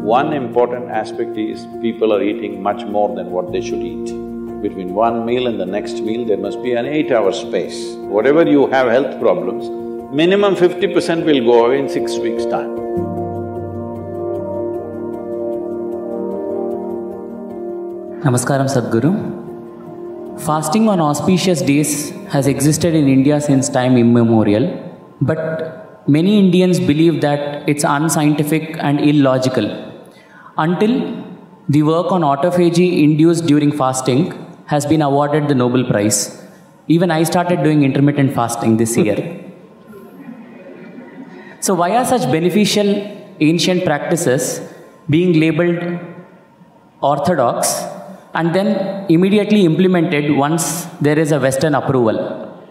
One important aspect is people are eating much more than what they should eat. Between one meal and the next meal, there must be an 8-hour space. Whatever you have health problems, minimum 50% will go away in 6 weeks' time. Namaskaram, Sadguru. Fasting on auspicious days has existed in India since time immemorial, but many Indians believe that it's unscientific and illogical. Until the work on autophagy induced during fasting has been awarded the Nobel Prize. Even I started doing intermittent fasting this year. So why are such beneficial ancient practices being labeled orthodox and then immediately implemented once there is a Western approval?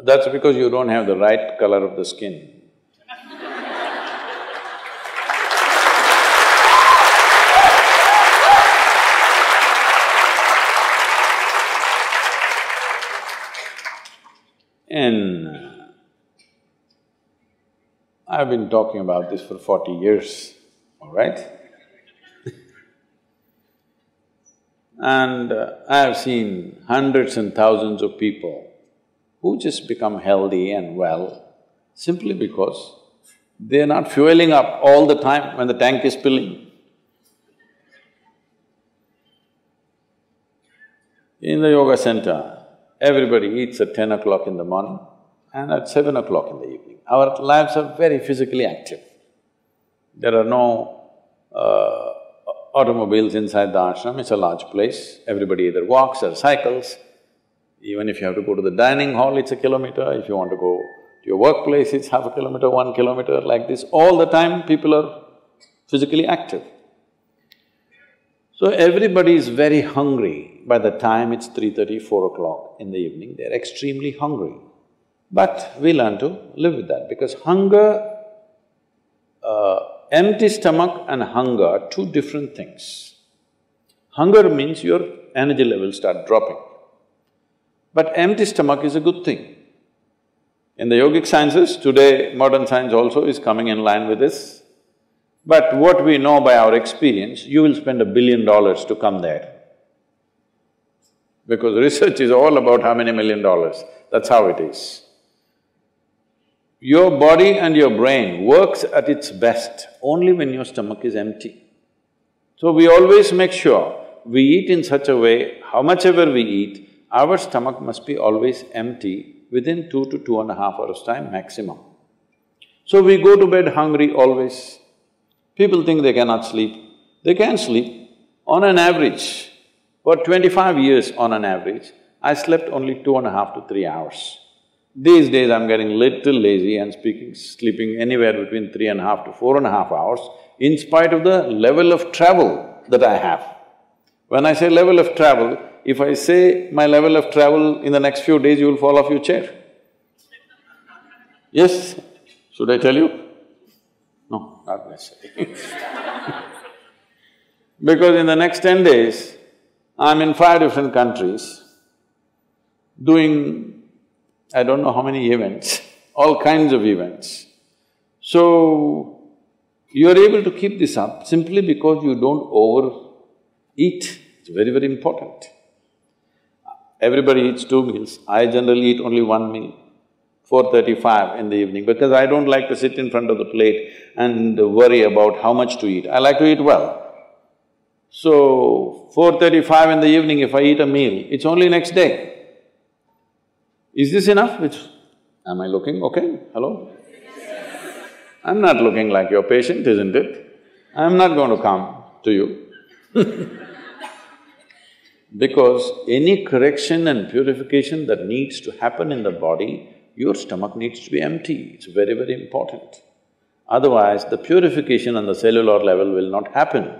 That's because you don't have the right color of the skin. I've been talking about this for 40 years, all right? And I have seen hundreds and thousands of people who just become healthy and well simply because they're not fueling up all the time when the tank is filling. In the yoga center, everybody eats at 10 o'clock in the morning and at 7 o'clock in the evening. Our lives are very physically active. There are no automobiles inside the ashram, it's a large place. Everybody either walks or cycles. Even if you have to go to the dining hall, it's a kilometer. If you want to go to your workplace, it's half a kilometer, 1 kilometer, like this. All the time, people are physically active. So everybody is very hungry. By the time it's 3:30, 4 o'clock in the evening, they're extremely hungry. But we learn to live with that because hunger, empty stomach and hunger are two different things. Hunger means your energy levels start dropping. But empty stomach is a good thing. In the yogic sciences, today modern science also is coming in line with this. But what we know by our experience, you will spend $1 billion to come there. Because research is all about how many $1 million, that's how it is. Your body and your brain works at its best only when your stomach is empty. So we always make sure we eat in such a way, how much ever we eat, our stomach must be always empty within 2 to 2.5 hours' time maximum. So we go to bed hungry always. People think they cannot sleep. They can sleep. On an average, for 25 years on an average, I slept only 2.5 to 3 hours. These days I'm getting little lazy and sleeping anywhere between 3.5 to 4.5 hours in spite of the level of travel that I have. When I say level of travel, if I say my level of travel in the next few days, you will fall off your chair. Yes? Should I tell you? No, not necessarily. Because in the next 10 days, I'm in 5 different countries doing I don't know how many events, all kinds of events. So, you're able to keep this up simply because you don't overeat. It's very, very important. Everybody eats 2 meals. I generally eat only 1 meal, 4:35 in the evening, because I don't like to sit in front of the plate and worry about how much to eat. I like to eat well. So, 4:35 in the evening, if I eat a meal, it's only next day. Is this enough? Am I looking okay? Hello? I'm not looking like your patient, isn't it? I'm not going to come to you because any correction and purification that needs to happen in the body, your stomach needs to be empty. It's very, very important. Otherwise, the purification on the cellular level will not happen.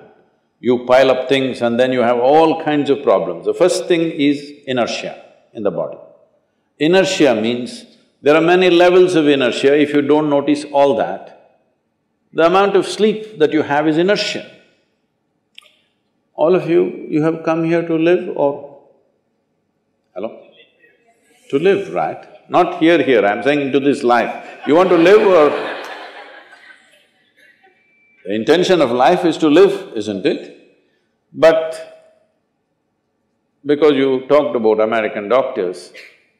You pile up things and then you have all kinds of problems. The first thing is inertia in the body. Inertia means there are many levels of inertia. If you don't notice all that, the amount of sleep that you have is inertia. All of you have come here to live or… Hello? To live, right? Not here, I'm saying into this life. You want to live or… The intention of life is to live, isn't it? But because you talked about American doctors,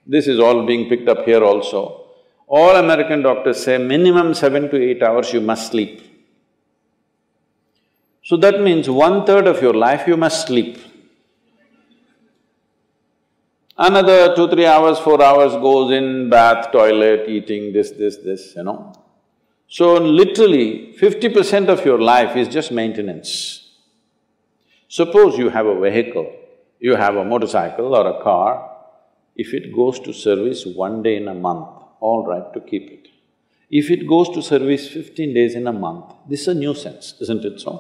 this is all being picked up here also. All American doctors say minimum 7 to 8 hours you must sleep. So that means 1/3 of your life you must sleep. Another 2-3 hours, 4 hours goes in bath, toilet, eating, this, you know. So literally 50% of your life is just maintenance. Suppose you have a vehicle, you have a motorcycle or a car, if it goes to service 1 day in a month, all right to keep it. If it goes to service 15 days in a month, this is a nuisance, isn't it so?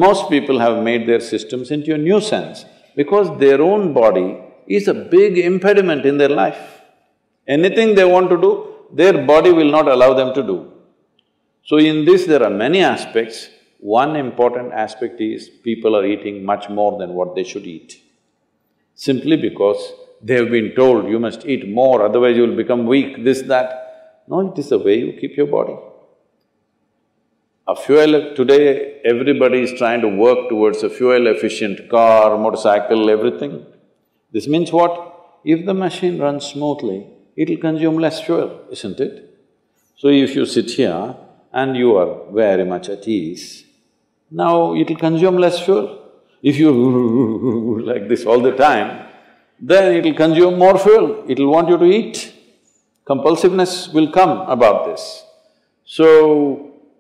Most people have made their systems into a nuisance because their own body is a big impediment in their life. Anything they want to do, their body will not allow them to do. So in this there are many aspects. One important aspect is people are eating much more than what they should eat. Simply because they have been told, you must eat more, otherwise you will become weak, this, that. No, it is the way you keep your body. Today everybody is trying to work towards a fuel-efficient car, motorcycle, everything. This means what? If the machine runs smoothly, it'll consume less fuel, isn't it? So if you sit here and you are very much at ease, now it'll consume less fuel. If you like this all the time, then it'll consume more fuel, it'll want you to eat. Compulsiveness will come about this. So,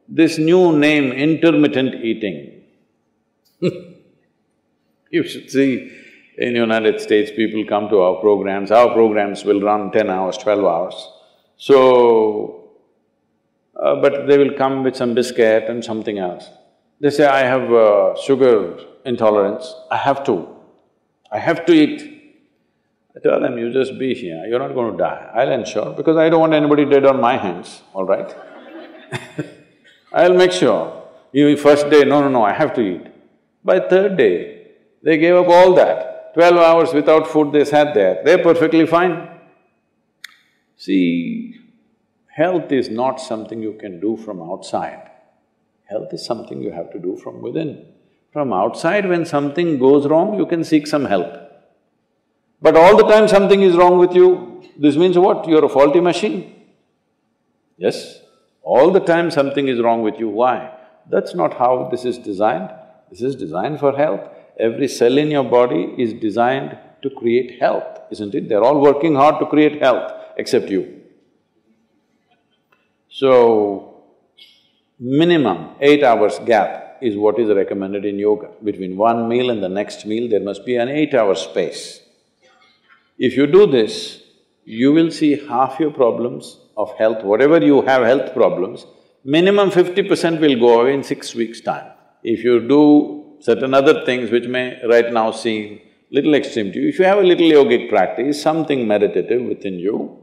this new name, intermittent eating you should see, in United States, people come to our programs will run 10 hours, 12 hours. So, but they will come with some biscuit and something else. They say, I have sugar intolerance, I have to eat. I tell them, you just be here, you're not going to die, I'll ensure, because I don't want anybody dead on my hands, all right? I'll make sure. You first day, no, I have to eat. By third day, they gave up all that. 12 hours without food they sat there, they're perfectly fine. See, health is not something you can do from outside. Health is something you have to do from within. From outside, when something goes wrong, you can seek some help. But all the time something is wrong with you, this means what? You're a faulty machine. Yes? All the time something is wrong with you, why? That's not how this is designed. This is designed for health. Every cell in your body is designed to create health, isn't it? They're all working hard to create health, except you. So, minimum 8 hours gap is what is recommended in yoga. Between one meal and the next meal, there must be an 8-hour space. If you do this, you will see half your problems of health, whatever you have health problems, minimum 50% will go away in 6 weeks' time. If you do certain other things which may right now seem little extreme to you, if you have a little yogic practice, something meditative within you,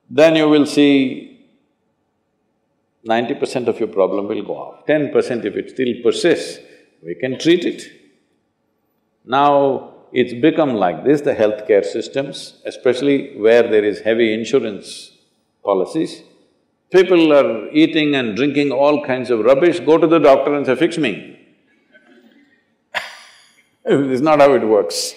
then you will see 90% of your problem will go off. 10% if it still persists, we can treat it. Now, it's become like this, the healthcare systems, especially where there is heavy insurance policies. People are eating and drinking all kinds of rubbish, go to the doctor and say, fix me. This is not how it works